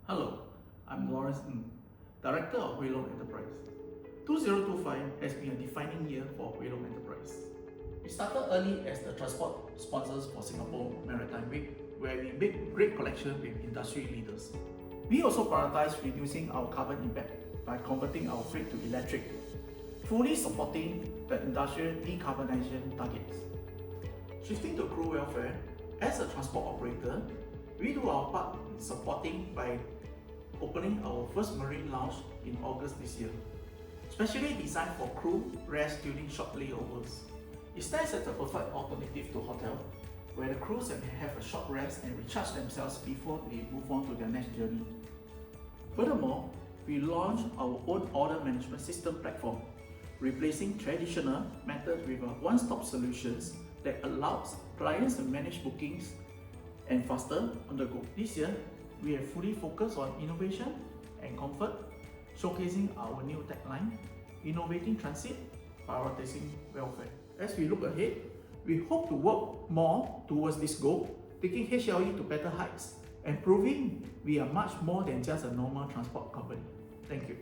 Hello, I'm Lawrence Ng, Director of Rollout Enterprise. 2025 has been a defining year for Rollout Enterprise. We started early as the transport sponsors for Singapore Maritime Week, where we made great collection with industry leaders. We also prioritize reducing our carbon impact by converting our fleet to electric, fully supporting the industrial decarbonization targets. Shifting to crew welfare, as a transport operator, we do our part in supporting by opening our first marine lounge in August this year, specially designed for crew rest during short layovers. It stands as a perfect alternative to hotel, where the crews can have a short rest and recharge themselves before they move on to their next journey. Furthermore, we launched our own order management system platform, replacing traditional methods with a one-stop solutions that allows clients to manage bookings and faster on the go. This year, we have fully focused on innovation and comfort, showcasing our new tagline, Innovating Transit, Prioritizing Welfare. As we look ahead, we hope to work more towards this goal, taking HLE to better heights and proving we are much more than just a normal transport company. Thank you.